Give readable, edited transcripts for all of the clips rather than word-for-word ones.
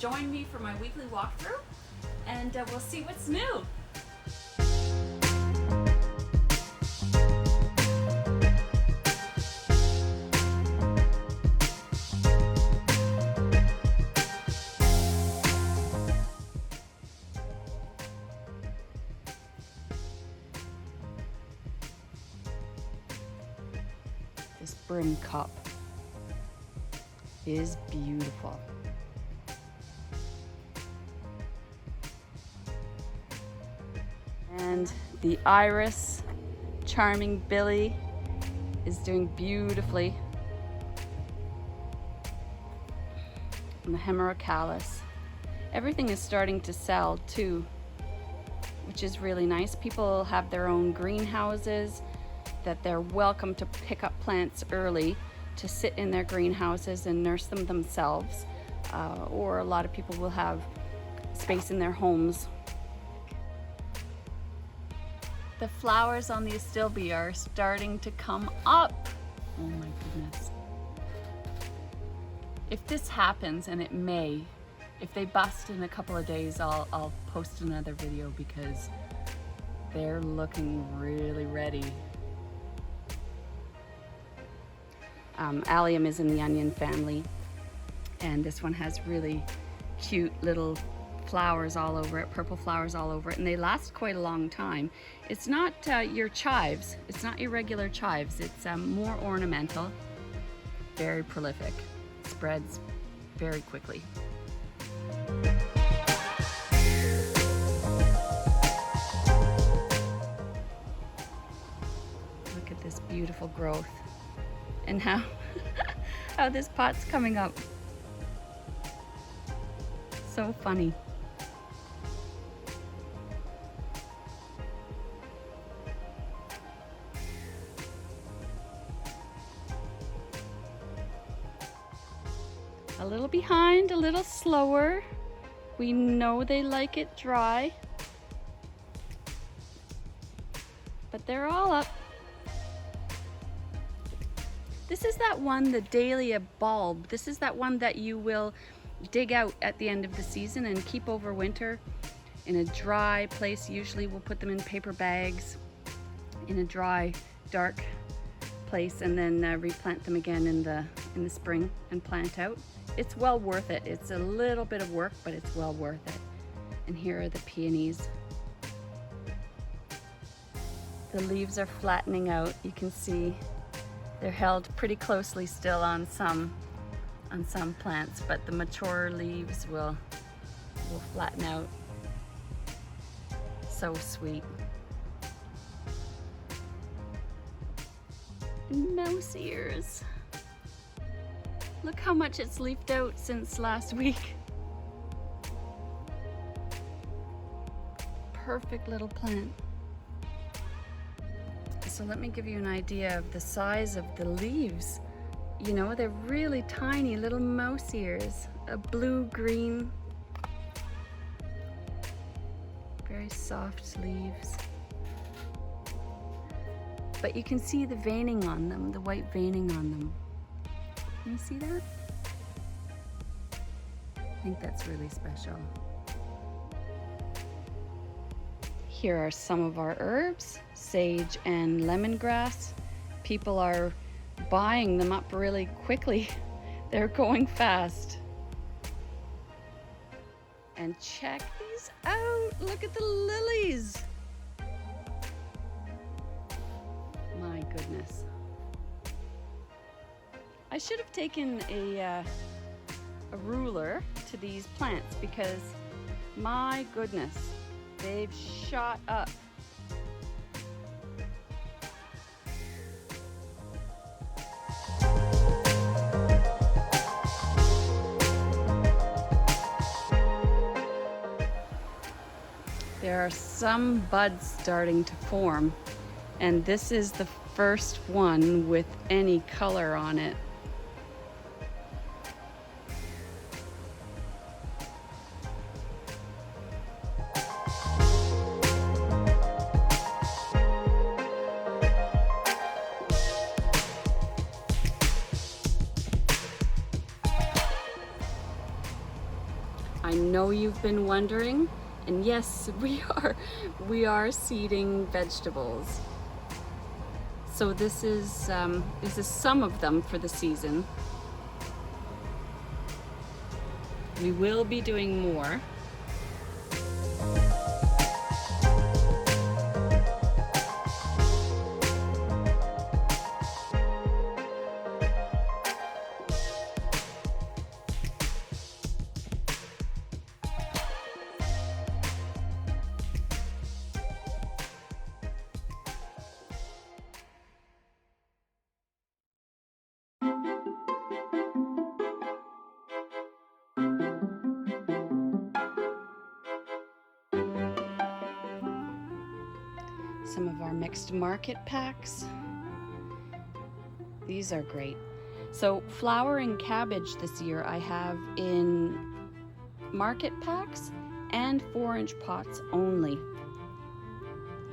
join me for my weekly walkthrough, and we'll see what's new. This brim cup is beautiful. And the iris, charming Billy, is doing beautifully. And the hemerocallis. Everything is starting to sell too, which is really nice. People have their own greenhouses that they're welcome to pick up plants early to sit in their greenhouses and nurse them themselves. Or a lot of people will have space in their homes. The flowers on the astilbe are starting to come up. Oh my goodness. If this happens, and it may, if they bust in a couple of days, I'll post another video because they're looking really ready. Allium is in the onion family, and this one has really cute little flowers all over it, purple flowers all over it, and they last quite a long time. It's not your chives, it's not your regular chives, it's more ornamental, very prolific, spreads very quickly. Look at this beautiful growth. And how this pot's coming up. So funny. A little behind, a little slower. We know they like it dry. But they're all up. This is that one, the Dahlia bulb. This is that one that you will dig out at the end of the season and keep over winter in a dry place. Usually we'll put them in paper bags in a dry, dark place, and then replant them again in the spring and plant out. It's well worth it. It's a little bit of work, but it's well worth it. And here are the peonies. The leaves are flattening out. You can see they're held pretty closely still on some plants, but the mature leaves will flatten out. So sweet. And mouse ears. Look how much it's leafed out since last week. Perfect little plant. So let me give you an idea of the size of the leaves. You know, they're really tiny little mouse ears, a blue-green, very soft leaves. But you can see the veining on them, the white veining on them. Can you see that? I think that's really special. Here are some of our herbs, sage and lemongrass. People are buying them up really quickly. They're going fast. And check these out. Look at the lilies. My goodness. I should have taken a ruler to these plants because my goodness, they've shot up. There are some buds starting to form, and this is the first one with any color on it. know you've been wondering, and yes, we are seeding vegetables. So this is some of them for the season. We will be doing more. Some of our mixed market packs. These are great. So flowering cabbage this year I have in market packs and 4-inch pots only.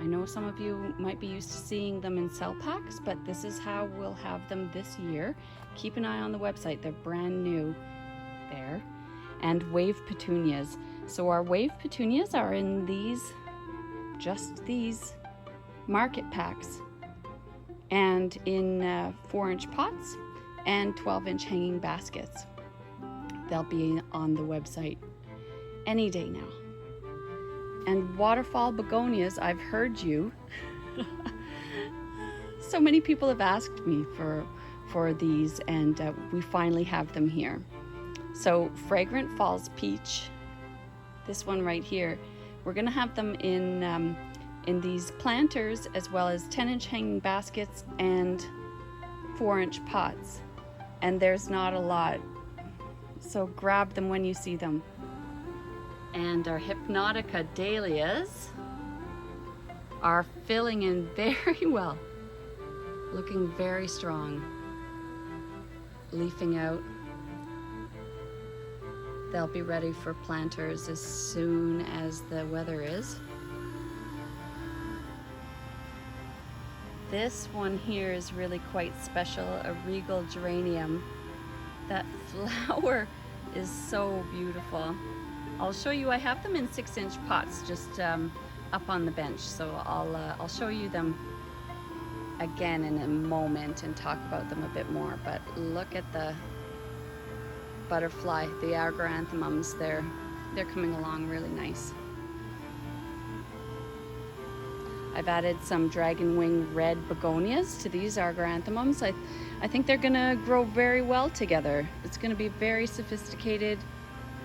I know some of you might be used to seeing them in cell packs, but this is how we'll have them this year. Keep an eye on the website, they're brand new there. And wave petunias. So our wave petunias are in just these market packs, and in 4-inch pots and 12-inch hanging baskets. They'll be on the website any day now. And Waterfall Begonias, I've heard you. So many people have asked me for these, and we finally have them here. So Fragrant Falls Peach, this one right here, we're gonna have them in these planters, as well as 10-inch hanging baskets and 4-inch pots. And there's not a lot, so grab them when you see them. And our Hypnotica Dahlias are filling in very well, looking very strong, leafing out. They'll be ready for planters as soon as the weather is. This one here is really quite special, a Regal Geranium. That flower is so beautiful. I'll show you, I have them in 6-inch pots just up on the bench, so I'll show you them again in a moment and talk about them a bit more. But look at the butterfly, the agaranthemums, they're coming along really nice. I've added some Dragonwing Red Begonias to these agaranthemums. I think they're gonna grow very well together. It's gonna be very sophisticated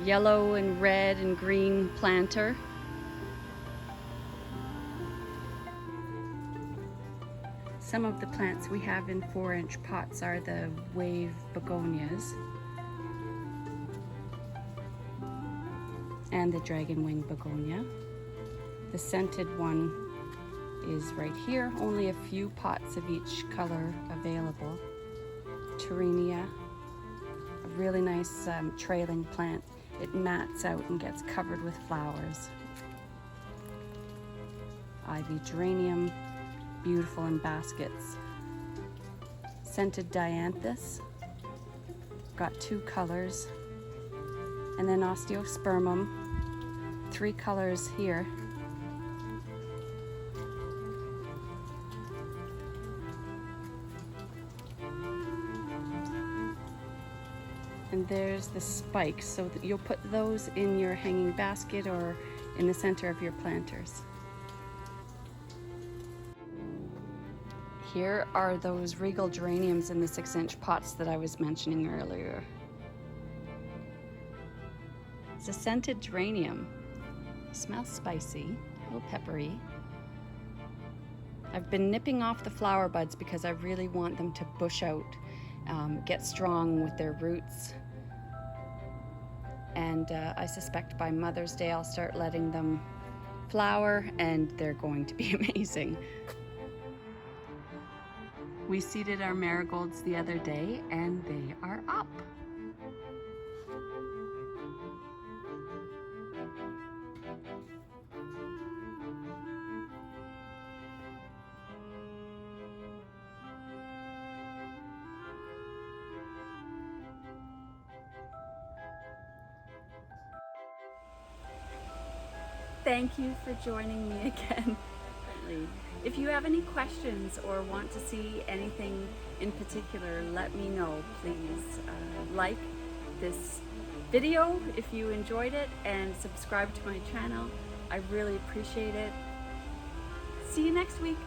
yellow and red and green planter. Some of the plants we have in 4-inch pots are the wave begonias and the Dragonwing Begonia. The scented one is right here, only a few pots of each color available. Petunias, a really nice trailing plant. It mats out and gets covered with flowers. Ivy geranium, beautiful in baskets. Scented dianthus, got 2 colors. And then osteospermum, 3 colors here. And there's the spikes, so that you'll put those in your hanging basket or in the center of your planters. Here are those Regal Geraniums in the 6-inch pots that I was mentioning earlier. It's a scented geranium. It smells spicy, a little peppery. I've been nipping off the flower buds because I really want them to bush out, get strong with their roots. And I suspect by Mother's Day I'll start letting them flower, and they're going to be amazing. We seeded our marigolds the other day and they are up. thank you for joining me again. If you have any questions or want to see anything in particular, let me know, please. Like this video if you enjoyed it and subscribe to my channel. I really appreciate it. See you next week.